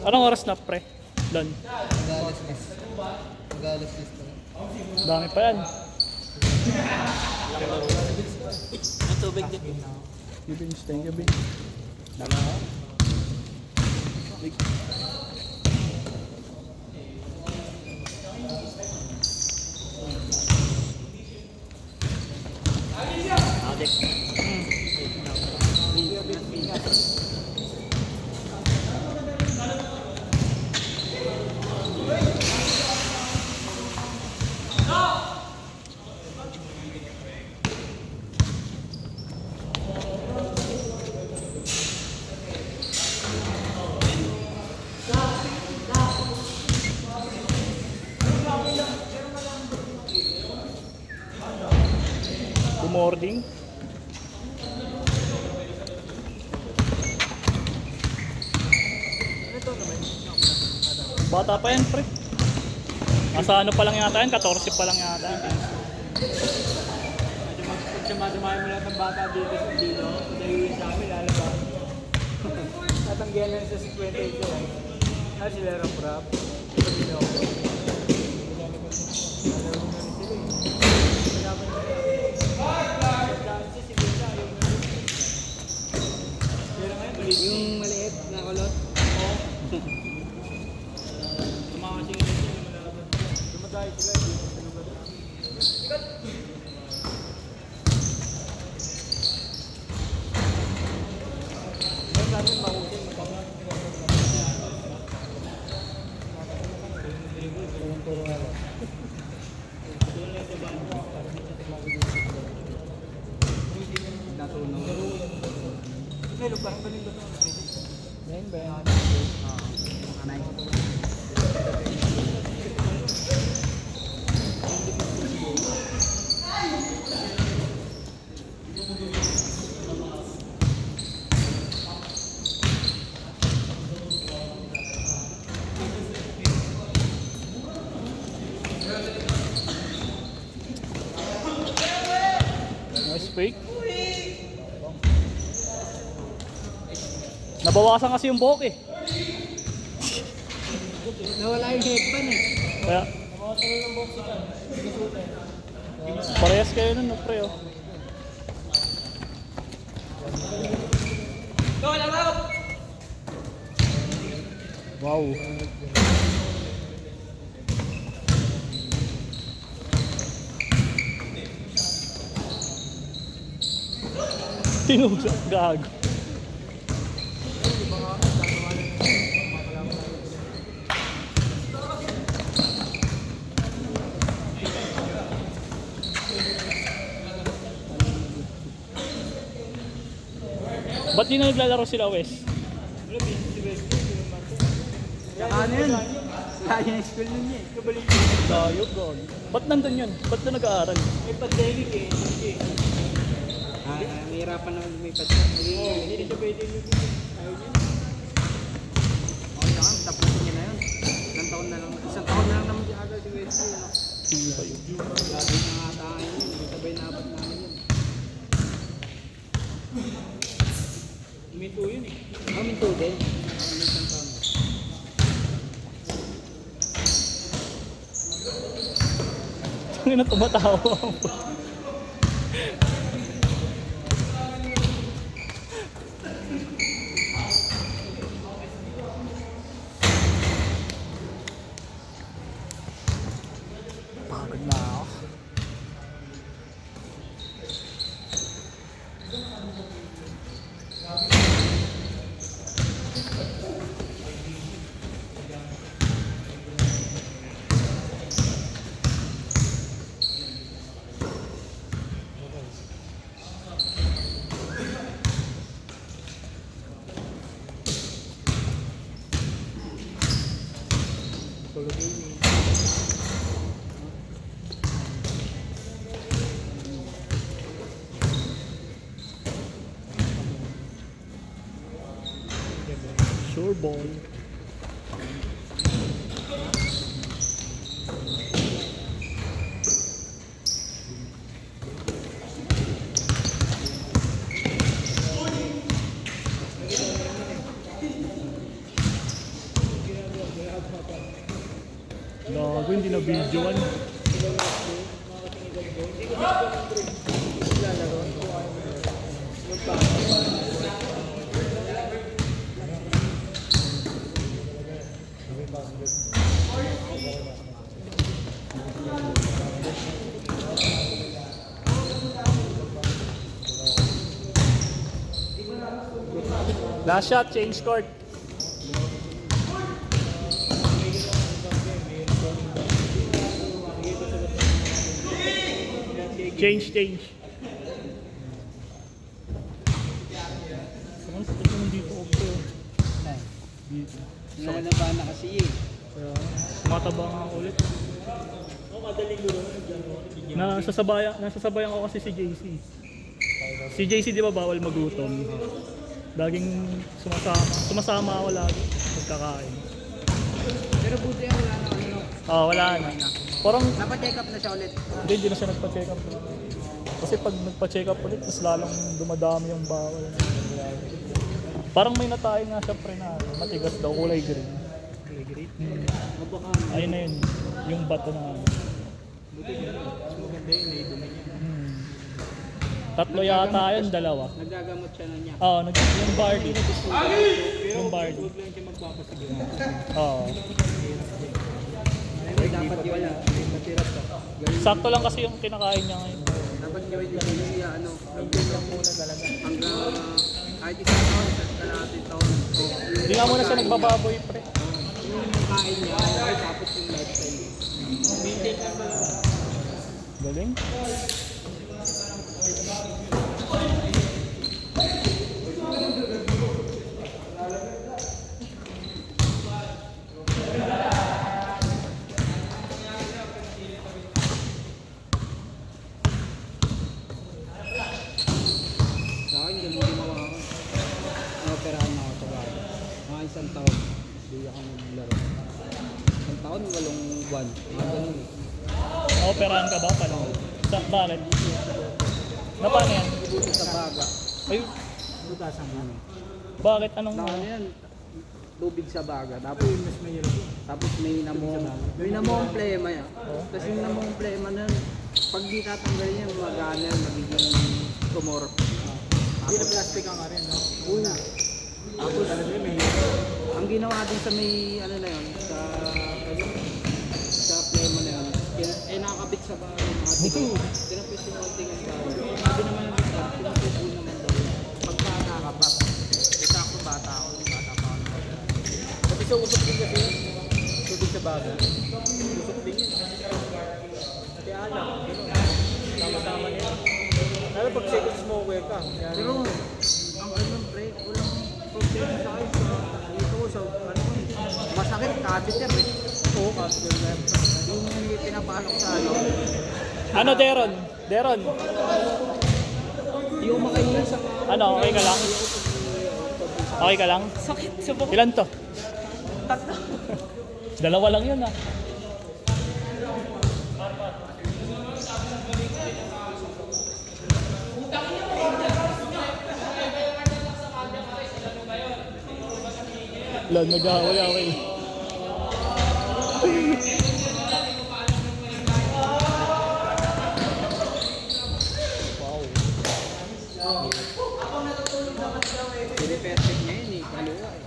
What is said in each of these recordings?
Anong oras na pre? Doon. Mag-alas list. Mag-alas list pa. Dami pa yan. May tubig din. Vince, thank you Vince. Dami ako. Adik. Good morning. Bata pa yan pre. Nasa ano pa lang yata yan, 14 pa lang yata yan. Pag sumasamahin mo lahat ng bata dito sa dito, dahil sa amin, lalabas. Tatanggihan lang sa 58 ko. Ah, sila rap-rap. Ito din ako. Lalaro na rin sila eh. Pinapan nila. Dances, si Bella, ayaw na rin. Pero ngayon, maliit. Yung maliit na kulot? Oo. Tumakasing rin sila, malalaban. Dumadahil sila, hindi mo sa lugar. Sa amin, mahusay, magkama. Ngayon, parang galing ba ito? Ngayon ba yan? Anay. Nice fake. Nabawasan kasi yung buhok eh. Nawala yung headband eh. Kaya Nabawasan lang ng box ito. parehas kayo nun no pre oh. Go, laro! Wow. Tinugsa, gago. Ba't di na naglalaro sila Wes? Ano yun? Lagi ng school nun niya eh. Kabalik. Dayo, gog. Ba't nandun yun? Ba't na nag-aaral? May pandemic eh. Nahihirapan naman lumipat siya. Hindi na siya pwede lumipat. Ayaw niya. Okay lang, tapusin niya na yun. Isang taon na lang. Isang taon na lang naman siya agad si Wesley. Sige kayo. Lagi na nga tayo yun. Sabay napat namin yun. Minto yun eh. Minto din. Minto taon. Ang ina tumatawa ako. Pagod na ako. Solo gaming. Sure ball. Gago, hindi na videoan. Last shot, change court. Change. Saan sa ito nandito ako po? Dito. Nalaban na kasi eh. Kaya, tumataba nga ako ulit. Nasasabayan ko kasi si JC. Si JC di ba bawal magutom? Laging sumasama ako lagi pagkakain. Pero buti yan, wala na ano. Wala na. Parang Napa-check up na siya ulit. hindi na siya nagpa-check up. Kasi pag nagpa-check up ulit, mas lalong dumadami yung bawal. Parang may natayo nga siya pre na matigas daw, kulay green. Ayun na yun, yung bato na. Tatlo yata yun, dalawa. Nagagamot siya na niya. Oo, yung Bardi. Yung Bardi. Oo. Ay, dapat yun na. Sakto lang kasi yung kinakain niya ngayon. Dapat gawin din siya, ano, hanggang lang muna talaga. Hanggang kahit isang taon, kalahating taon. Hindi nga muna siya nagbababoy pre. Yung kain niya, okay, tapos yung lifestyle. Maintain lang pala. Galing. Sa akin, ganun ginawa ko. Operahan na ako sa bahay. Mga isang taon, hindi ako naglaro. Isang taon, 8 buwan. Mga ganun eh. Operahan ka ba pala? Bakit? Na paano yan? Buti sa baga. Ay, Butasan mo. bakit? Anong Na ano yan, tubig sa baga. Tapos may namong plema yan. Tapos yung namong plema na yun, pag di tatanggalin yan, magana yan, magiging tumor. Hindi na plastic ang rin, no? Una. Tapos, ang ginawa din sa may, ano na yun, sa plema na yun, nakakabit sa baga yung mga tingin. Tinapis yung mga tingin sa baga. Sabi naman ng doktor, pinatubo naman daw. Pagka nakabak, sakto bata ako, bata pa ako. Pati sa usok din kasi yun, tubig sa baga. Usok din yun. Kaya alam, tama-tama niya. Lalo pag second smoker ka. Pero, ang ano pre, walang problema sa akin sa dito sa ano, masakit catheter eh. Oo, catheter. Yung pinapalok sa ano. Ano, Deron? Deron? Yung makainin sa Ano, okay ka lang? Okay ka lang? sakit sa bukod. Ilan to? Tatlo. Dalawa lang yun ah. Lan, nag-away-away. Hindi perfect na yun eh, kaluwa eh.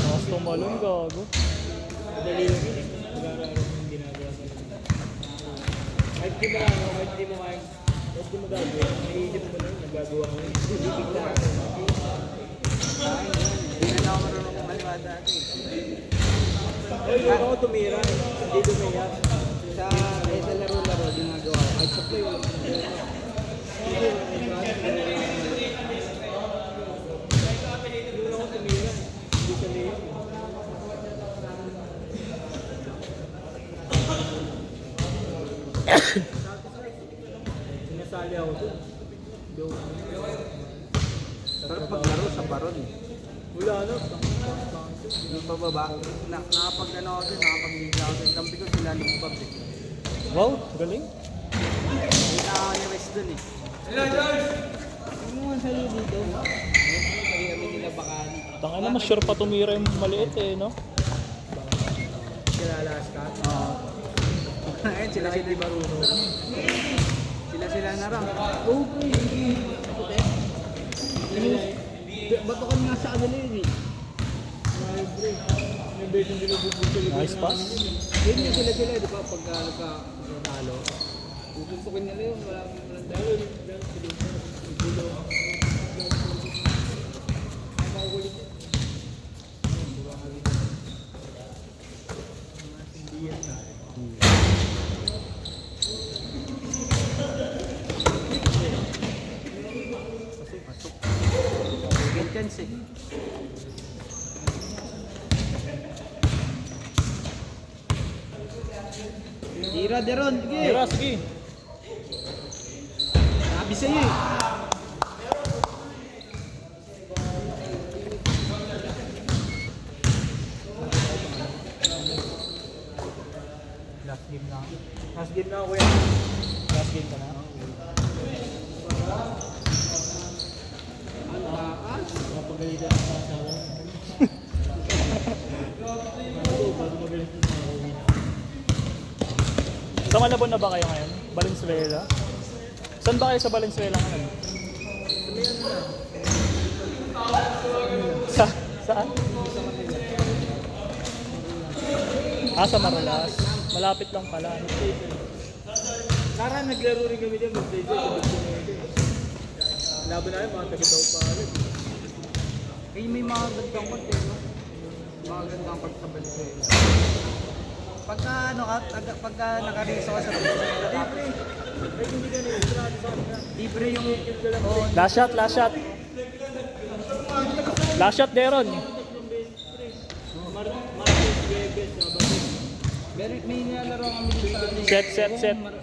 Mas tumalon, gago. Dali lang yun eh. Nag-aaral yung ginagawa sa kahit di mo lang, kahit di mo gagawin, naiisip mo lang, nagagawa mo yun. Bibig na ako. Hindi na ako marunong kumaliwa dati. Ay, ako tumira, hindi tumiyak. Sa laro-laro, ginagawa ko. Kahit sa play, wala ko. Sinasali ako doon. Sarap maglaro sa baron. Wala na. Yung pababa. Nakapag-ano ako doon, nakapag-liga ako doon. Kampi ko sila lumbab eh. Wow, galing. Kita ako ni West doon eh. Hello, George! Ano nga sa'yo dito? Kami nila bakani. Tangina, mas sure pa tumira yung maliit eh, no? Kilalas ka. Ayun, sila hindi marunong. Sila na lang. Bato ka nga sa kanila yun eh. Nice pass. Yun yung sila, di ba? Pagka nagka-talo. Tututukin nila yun, walang dalo. Second chance eh. Tira, Deron. Sige. Tira, sige. Sabi sa'yo eh. Last game na. Last game na, kuya. Last game ka na. Ang taas. Kapagalitan ng asawa. Sa Malabon na ba kayo ngayon? Valenzuela? Saan ba kayo sa Valenzuela ngayon? Saan? Sa Maralas. Malapit lang pala. Nara, naglaro rin kami dyan. Laban namin, mga taga-daw pa ulit. Eh, may mga gandang part eh, no? Mga gandang part sa Valenzuela. Pagka ano ka, pagka naka-race ako sa Valenzuela, libre yung... Oh, Last shot, last shot. Last shot, Deron. may nilalaro kami dito sa... Set.